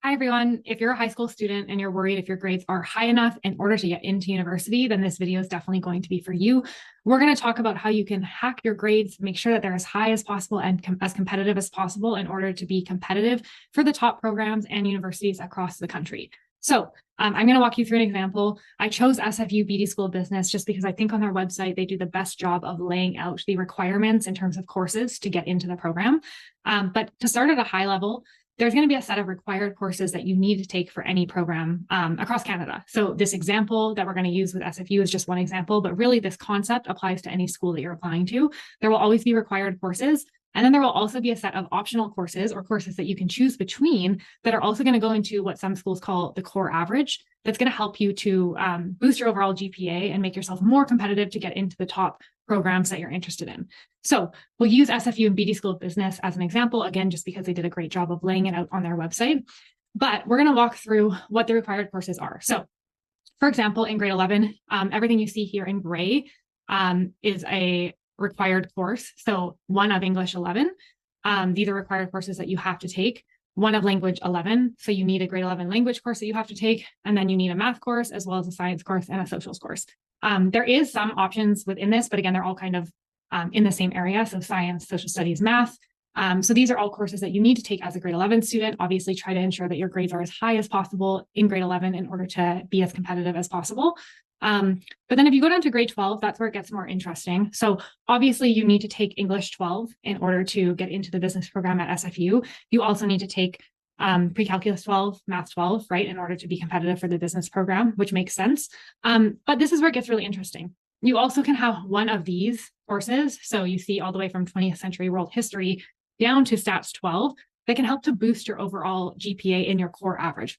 Hi, everyone. If you're a high school student and you're worried if your grades are high enough in order to get into university, then this video is definitely going to be for you. We're going to talk about how you can hack your grades, make sure that they're as high as possible and as competitive as possible in order to be competitive for the top programs and universities across the country. So I'm going to walk you through an example. I chose SFU BD School of Business just because I think on their website, they do the best job of laying out the requirements in terms of courses to get into the program. But to start at a high level, there's going to be a set of required courses that you need to take for any program across Canada. So this example that we're going to use with SFU is just one example, but really this concept applies to any school that you're applying to. There will always be required courses. And then there will also be a set of optional courses or courses that you can choose between that are also going to go into what some schools call the core average. That's going to help you to boost your overall GPA and make yourself more competitive to get into the top programs that you're interested in. So we'll use SFU and BD School of Business as an example, again, just because they did a great job of laying it out on their website. But we're going to walk through what the required courses are. So for example, in grade 11, everything you see here in gray is a required course. So one of English 11, these are required courses that you have to take. One of language 11. So you need a grade 11 language course that you have to take. And then you need a math course as well as a science course and a socials course. There is some options within this, but again, they're all kind of in the same area. So science, social studies, math. So these are all courses that you need to take as a grade 11 student. Obviously, try to ensure that your grades are as high as possible in grade 11 in order to be as competitive as possible. But then if you go down to grade 12, that's where it gets more interesting. So obviously you need to take English 12 in order to get into the business program at SFU. You also need to take pre-calculus 12, math 12, right, in order to be competitive for the business program, which makes sense. But this is where it gets really interesting. You also can have one of these courses. So you see all the way from 20th century world history down to stats 12 that can help to boost your overall GPA in your core average.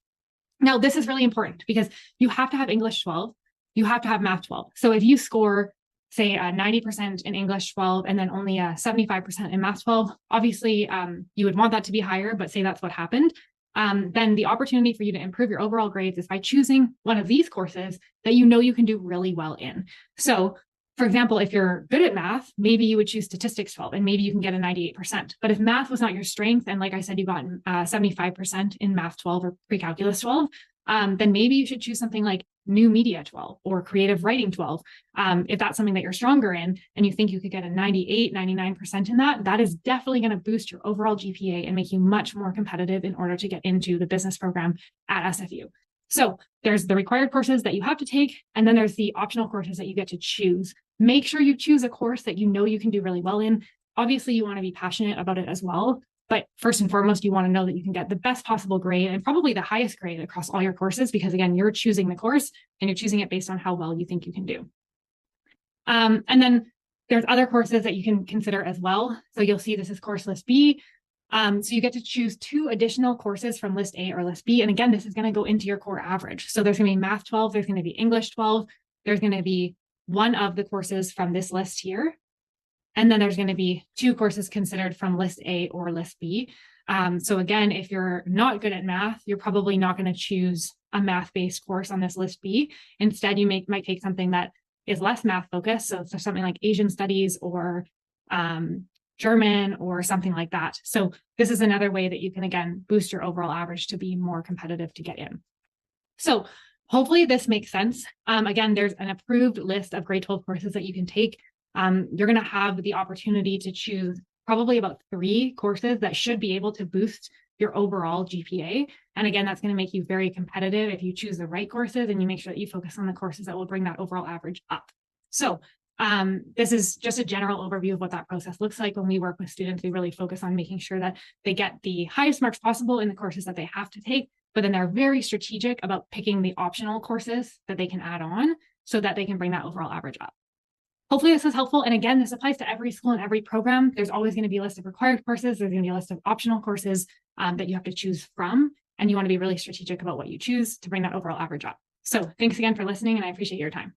Now, this is really important because you have to have English 12. You have to have math 12. So if you score, say, 90% in English 12 and then only 75% in math 12, obviously you would want that to be higher, but say that's what happened. Then the opportunity for you to improve your overall grades is by choosing one of these courses that you know you can do really well in. So for example, if you're good at math, maybe you would choose statistics 12 and maybe you can get a 98%. But if math was not your strength, and like I said, you got 75% in math 12 or pre-calculus 12, then maybe you should choose something like new media 12 or creative writing 12. If that's something that you're stronger in and you think you could get a 98, 99% in that, that is definitely going to boost your overall GPA and make you much more competitive in order to get into the business program at SFU. So there's the required courses that you have to take, and then there's the optional courses that you get to choose. Make sure you choose a course that you know you can do really well in. Obviously, you want to be passionate about it as well. But first and foremost, you want to know that you can get the best possible grade and probably the highest grade across all your courses, because again, you're choosing the course and you're choosing it based on how well you think you can do. And then there's other courses that you can consider as well. So you'll see this is course list B. So you get to choose 2 additional courses from list A or list B. And again, this is going to go into your core average. So there's going to be math 12, there's going to be English 12, there's going to be one of the courses from this list here. And then there's going to be 2 courses considered from list A or list B. So again, if you're not good at math, you're probably not going to choose a math-based course on this list B. Instead, you might take something that is less math focused. So something like Asian studies or German or something like that. So this is another way that you can, again, boost your overall average to be more competitive to get in. So hopefully this makes sense. Again, there's an approved list of grade 12 courses that you can take. You're going to have the opportunity to choose probably about 3 courses that should be able to boost your overall GPA. And again, that's going to make you very competitive if you choose the right courses and you make sure that you focus on the courses that will bring that overall average up. So this is just a general overview of what that process looks like. When we work with students, we really focus on making sure that they get the highest marks possible in the courses that they have to take, but then they're very strategic about picking the optional courses that they can add on so that they can bring that overall average up. Hopefully this is helpful. And again, this applies to every school and every program. There's always going to be a list of required courses. There's going to be a list of optional courses that you have to choose from. And you want to be really strategic about what you choose to bring that overall average up. So thanks again for listening, and I appreciate your time.